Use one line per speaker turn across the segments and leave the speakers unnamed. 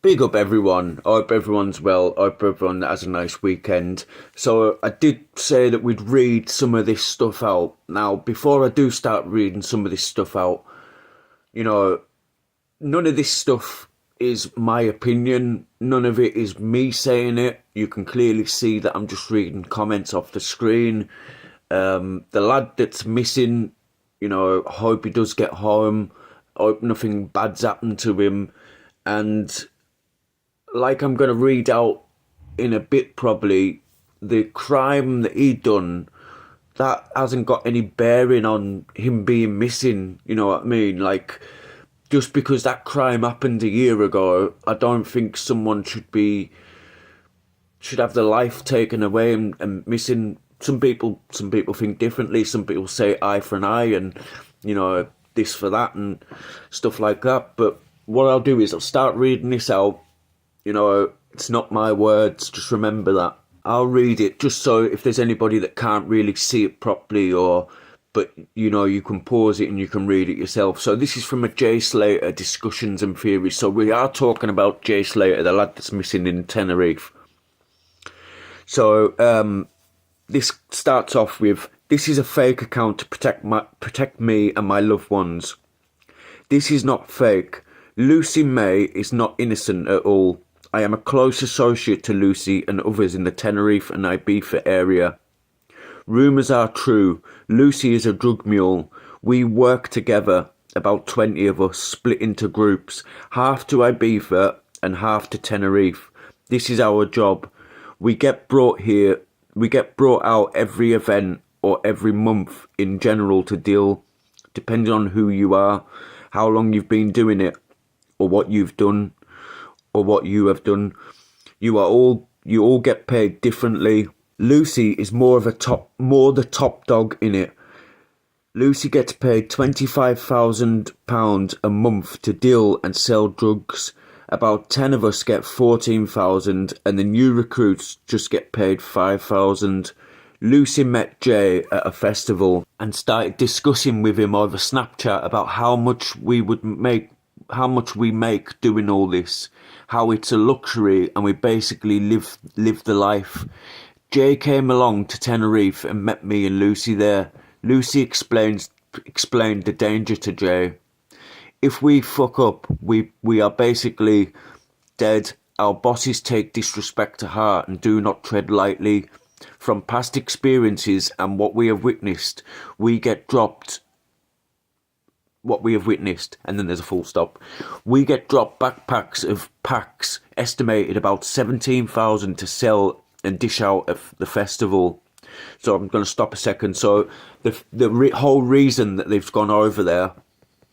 Big up everyone. I hope everyone's well. I hope everyone has a nice weekend. So I did say that we'd read some of this stuff out. Now, before I do start reading some of this stuff out, you know, none of this stuff is my opinion. None of it is me saying it. You can clearly see that I'm just reading comments off the screen. The lad that's missing, hope he does get home. Hope nothing bad's happened to him. And like I'm going to read out in a bit probably, the crime that he done, that hasn't got any bearing on him being missing, you know what I mean? Like, just because that crime happened a year ago, I don't think someone should have their life taken away and missing. Some people think differently. Some people say eye for an eye and, this for that and stuff like that. But what I'll do is I'll start reading this out. It's not my words, just remember that. I'll read it just so if there's anybody that can't really see it properly but you can pause it and you can read it yourself. So this is from a Jay Slater Discussions and Theories. So we are talking about Jay Slater, the lad that's missing in Tenerife. So this starts off with, "This is a fake account to protect me and my loved ones. This is not fake. Lucy May is not innocent at all. I am a close associate to Lucy and others in the Tenerife and Ibiza area. Rumours are true. Lucy is a drug mule. We work together, about 20 of us, split into groups, half to Ibiza and half to Tenerife. This is our job. We get brought out every event or every month in general to deal, depending on who you are, how long you've been doing it, or what you've done, or what you have done. You all get paid differently. Lucy is more the top dog in it. Lucy gets paid £25,000 a month to deal and sell drugs. About 10 of us get 14,000, and the new recruits just get paid 5,000. Lucy met Jay at a festival and started discussing with him over Snapchat about how much we make doing all this, how it's a luxury and we basically live the life. Jay came along to Tenerife and met me and Lucy there. Lucy explained the danger to Jay. If we fuck up, we are basically dead. Our bosses take disrespect to heart and do not tread lightly. From past experiences and what we have witnessed, and then there's a full stop. We get dropped backpacks of packs, estimated about 17,000 to sell and dish out at the festival. So I'm going to stop a second. So the whole reason that they've gone over there,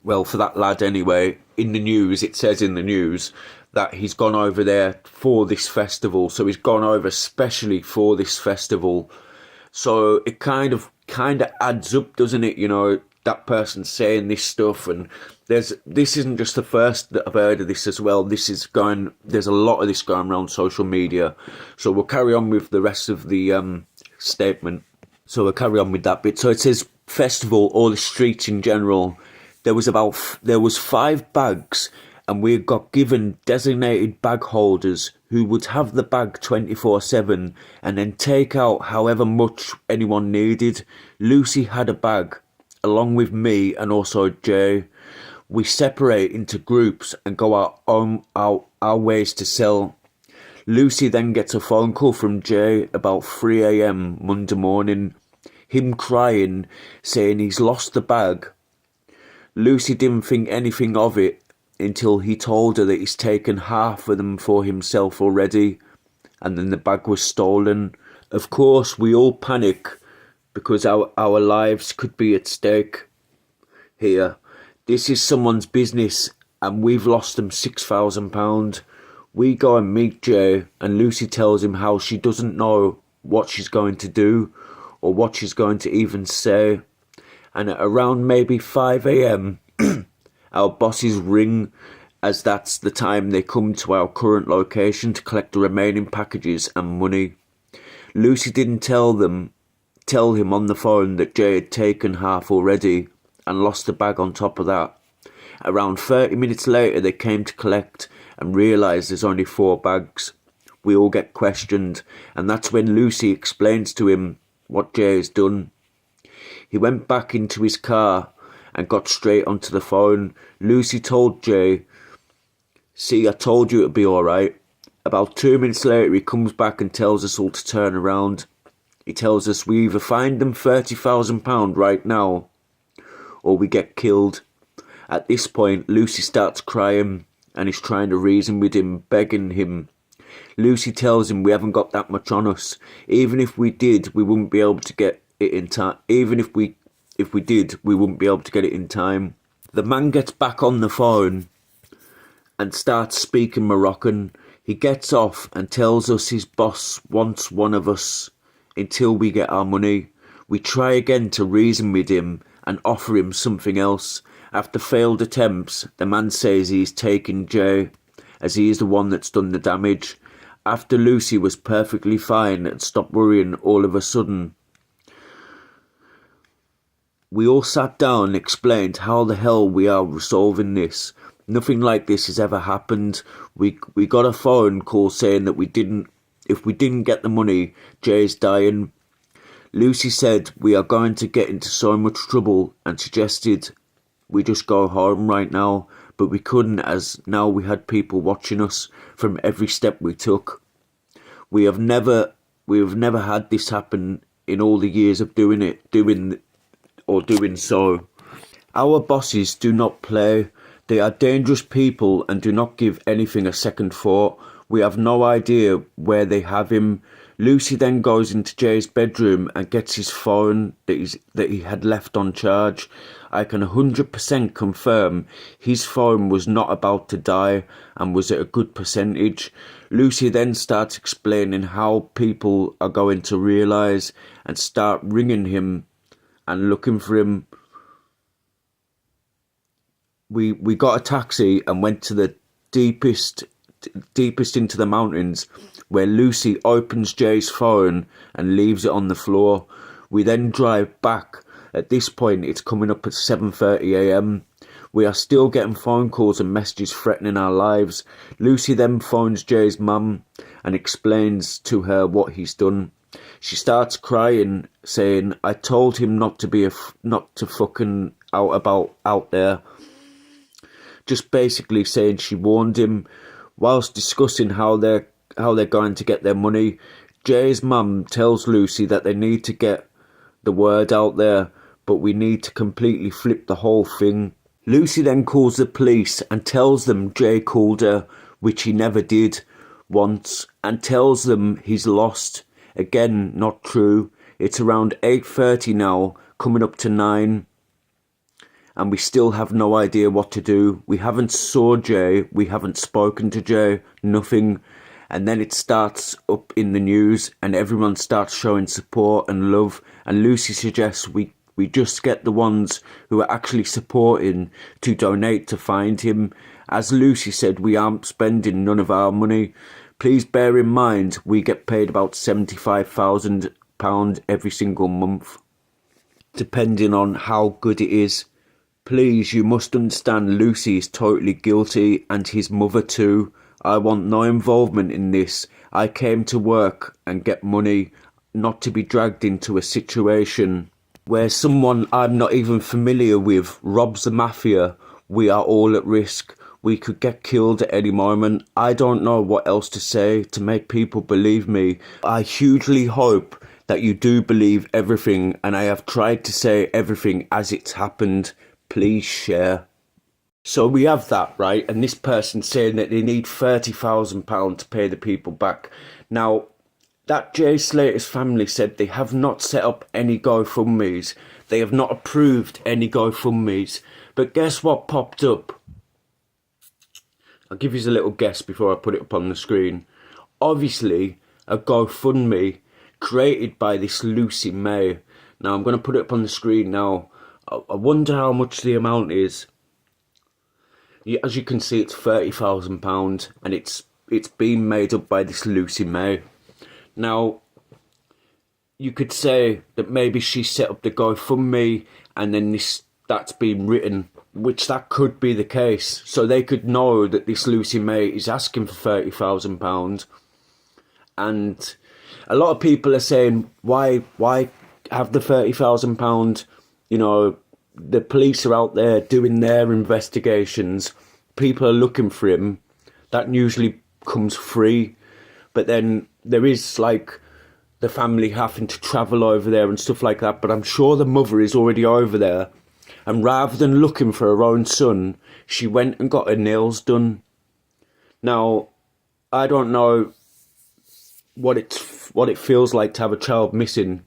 well, for that lad anyway, in the news, it says in the news that he's gone over there for this festival. So he's gone over specially for this festival. So it kind of adds up, doesn't it? That person saying this stuff, and this isn't just the first that I've heard of this as well. There's a lot of this going around social media. So we'll carry on with the rest of the statement. So we'll carry on with that bit. So it says festival or the streets in general. There was 5 bags, and we got given designated bag holders who would have the bag 24/7 and then take out however much anyone needed. Lucy had a bag, along with me and also Jay. We separate into groups and go our ways to sell. Lucy then gets a phone call from Jay about 3 a.m. Monday morning. Him crying, saying he's lost the bag. Lucy didn't think anything of it until he told her that he's taken half of them for himself already, and then the bag was stolen. Of course, we all panic because our lives could be at stake here. This is someone's business and we've lost them £6,000. We go and meet Jay and Lucy tells him how she doesn't know what she's going to do or what she's going to even say. And at around maybe 5 a.m, our bosses ring, as that's the time they come to our current location to collect the remaining packages and money. Lucy didn't tell him on the phone that Jay had taken half already and lost the bag on top of that. Around 30 minutes later they came to collect, and realise there's only 4 bags. We all get questioned, and that's when Lucy explains to him what Jay has done. He went back into his car and got straight onto the phone. Lucy told Jay, "See, I told you it'd be alright." About 2 minutes later, he comes back and tells us all to turn around. He tells us we either find them £30,000 right now, or we get killed. At this point, Lucy starts crying and is trying to reason with him, begging him. Lucy tells him we haven't got that much on us. Even if we did, we wouldn't be able to get it in time. Even if we did, we wouldn't be able to get it in time. The man gets back on the phone and starts speaking Moroccan. He gets off and tells us his boss wants one of us until we get our money. We try again to reason with him and offer him something else. After failed attempts, the man says he's taking Jay, as he is the one that's done the damage. After Lucy was perfectly fine and stopped worrying all of a sudden, we all sat down and explained how the hell we are resolving this. Nothing like this has ever happened. We got a phone call saying that if we didn't get the money, Jay's dying. Lucy said we are going to get into so much trouble and suggested we just go home right now, but we couldn't, as now we had people watching us from every step we took. We have never had this happen in all the years of doing so. Our bosses do not play. They are dangerous people and do not give anything a second thought. We have no idea where they have him. Lucy then goes into Jay's bedroom and gets his phone that he had left on charge. I can 100% confirm his phone was not about to die and was at a good percentage. Lucy then starts explaining how people are going to realise and start ringing him and looking for him. We got a taxi and went to the deepest into the mountains, where Lucy opens Jay's phone and leaves it on the floor. We then drive back. At this point, it's coming up at 7:30 a.m. We are still getting phone calls and messages threatening our lives. Lucy then phones Jay's mum and explains to her what he's done. She starts crying, saying, "I told him not to fucking out there." Just basically saying she warned him. Whilst discussing how they're going to get their money, Jay's mum tells Lucy that they need to get the word out there, but we need to completely flip the whole thing. Lucy then calls the police and tells them Jay called her, which he never did once, and tells them he's lost. Again, not true. It's around 8:30 now, coming up to 9. And we still have no idea what to do. We haven't saw Jay, we haven't spoken to Jay, nothing. And then it starts up in the news and everyone starts showing support and love. And Lucy suggests we just get the ones who are actually supporting to donate to find him. As Lucy said, we aren't spending none of our money. Please bear in mind, we get paid about £75,000 every single month, depending on how good it is. Please, you must understand Lucy is totally guilty and his mother too. I want no involvement in this. I came to work and get money, not to be dragged into a situation where someone I'm not even familiar with robs the mafia. We are all at risk. We could get killed at any moment. I don't know what else to say to make people believe me. I hugely hope that you do believe everything, and I have tried to say everything as it's happened. Please share. So we have that, right? And this person saying that they need £30,000 to pay the people back. Now, that Jay Slater's family said they have not set up any GoFundMes. They have not approved any GoFundMes. But guess what popped up? I'll give you a little guess before I put it up on the screen. Obviously, a GoFundMe created by this Lucy May. Now, I'm going to put it up on the screen now. I wonder how much the amount is. As you can see, it's £30,000 and it's been made up by this Lucy May. Now, you could say that maybe she set up the GoFundMe and then that's been written which that could be the case. So they could know that this Lucy May is asking for £30,000. And a lot of people are saying, why have the £30,000? You know, the police are out there doing their investigations. People are looking for him. That usually comes free. But then there is like the family having to travel over there and stuff like that. But I'm sure the mother is already over there. And rather than looking for her own son, she went and got her nails done. Now, I don't know what it feels like to have a child missing,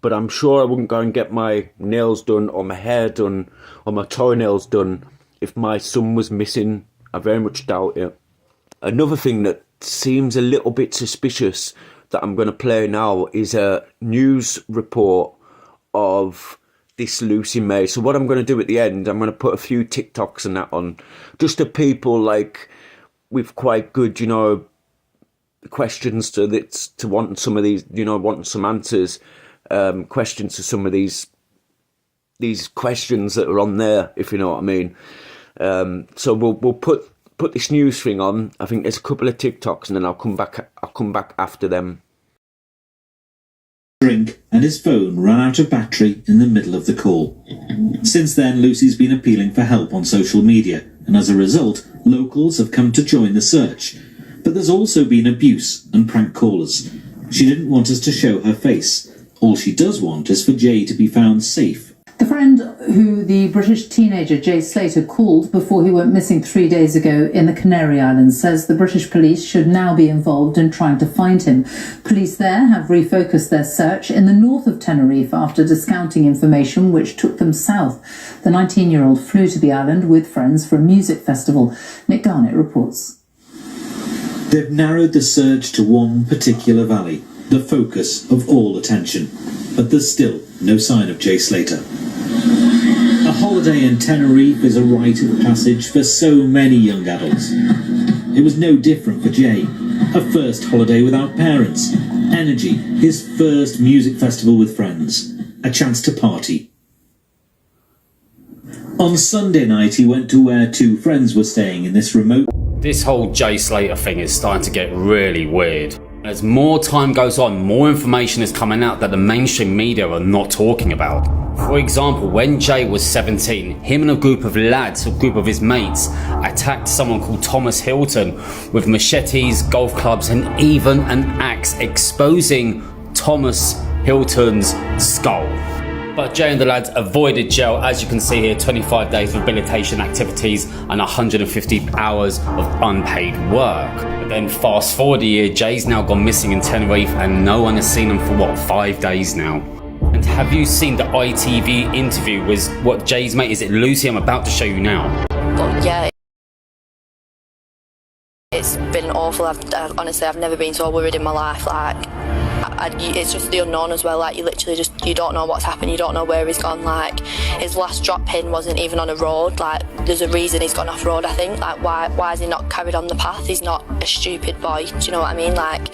but I'm sure I wouldn't go and get my nails done or my hair done or my toenails done if my son was missing. I very much doubt it. Another thing that seems a little bit suspicious that I'm going to play now is a news report of this Lucy May. So what I'm going to do at the end, I'm going to put a few TikToks and that on, just to people like with quite good, you know, questions to wanting some of these, you know, wanting some answers, questions to some of these questions that are on there, if you know what I mean. So we'll put this news thing on. I think there's a couple of TikToks, and then I'll come back after them.
Drink and his phone ran out of battery in the middle of the call. Since then, Lucy's been appealing for help on social media, and as a result, locals have come to join the search. But there's also been abuse and prank callers. She didn't want us to show her face. All she does want is for Jay to be found safe.
The friend who the British teenager Jay Slater called before he went missing 3 days ago in the Canary Islands says the British police should now be involved in trying to find him. Police there have refocused their search in the north of Tenerife after discounting information which took them south. The 19-year-old flew to the island with friends for a music festival. Nick Garnett reports.
They've narrowed the search to one particular valley, the focus of all attention. But there's still no sign of Jay Slater. A holiday in Tenerife is a rite of passage for so many young adults. It was no different for Jay. A first holiday without parents, energy, his first music festival with friends, a chance to party. On Sunday night, he went to where two friends were staying in this remote...
This whole Jay Slater thing is starting to get really weird. As more time goes on, more information is coming out that the mainstream media are not talking about. For example, when Jay was 17, him and a group of lads, a group of his mates, attacked someone called Thomas Hilton with machetes, golf clubs, and even an axe, exposing Thomas Hilton's skull. But Jay and the lads avoided jail, as you can see here, 25 days of rehabilitation activities and 150 hours of unpaid work. But then fast forward a year, Jay's now gone missing in Tenerife and no one has seen him for 5 days now. And have you seen the ITV interview with what Jay's mate, is it Lucy? I'm about to show you now.
But yeah, it's been awful. Honestly, I've never been so worried in my life. Like, it's just the unknown as well. Like, you don't know what's happened. You don't know where he's gone. Like, his last drop pin wasn't even on a road. Like, there's a reason he's gone off road, I think. Like, why has he not carried on the path? He's not a stupid boy. Do you know what I mean? Like,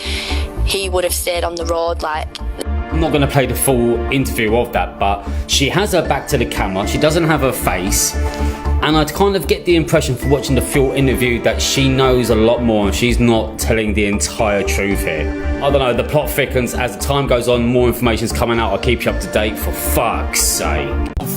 he would have stayed on the road. Like,
I'm not going to play the full interview of that, but she has her back to the camera. She doesn't have her face. And I'd kind of get the impression from watching the full interview that she knows a lot more and she's not telling the entire truth here. I don't know, the plot thickens as the time goes on, more information's coming out. I'll keep you up to date, for fuck's sake.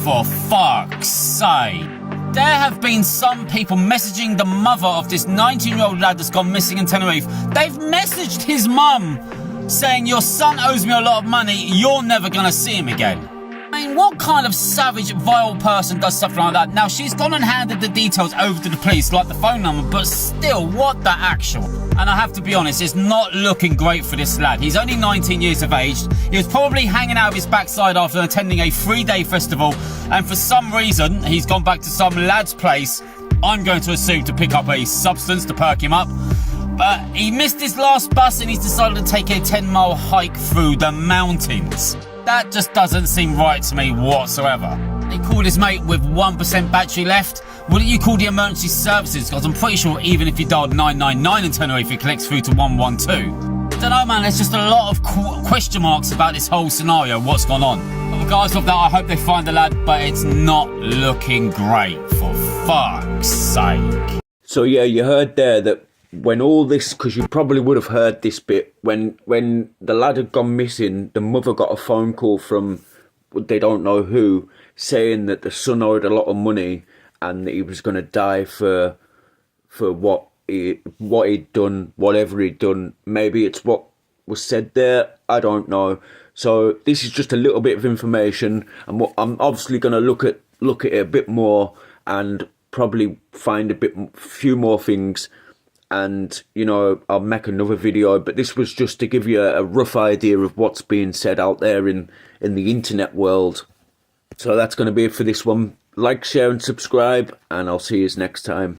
For fuck's sake. There have been some people messaging the mother of this 19-year-old lad that's gone missing in Tenerife. They've messaged his mum saying, your son owes me a lot of money, you're never gonna see him again. I mean, what kind of savage, vile person does something like that? Now, she's gone and handed the details over to the police, like the phone number, but still, what the actual? And I have to be honest, it's not looking great for this lad. He's only 19 years of age. He was probably hanging out of his backside after attending a 3-day festival, and for some reason, he's gone back to some lad's place, I'm going to assume to pick up a substance to perk him up. But he missed his last bus and he's decided to take a 10-mile hike through the mountains. That just doesn't seem right to me whatsoever. He called his mate with 1% battery left. Wouldn't you call the emergency services? Because I'm pretty sure even if you dialed 999 in Tenerife, it connects through to 112. don't know, man. There's just a lot of question marks about this whole scenario. What's gone on? But regardless of that, I hope they find the lad, but it's not looking great, for fuck's sake.
So yeah, you heard there that when all this, because you probably would have heard this bit, when the lad had gone missing, the mother got a phone call from they don't know who, saying that the son owed a lot of money and that he was going to die for what he'd done, whatever he'd done. Maybe it's what was said there, I don't know. So this is just a little bit of information, and I'm obviously going to look at it a bit more and probably find few more things, and I'll make another video. But this was just to give you a rough idea of what's being said out there in the internet world. So that's going to be it for this one. Like, share and subscribe, and I'll see you next time.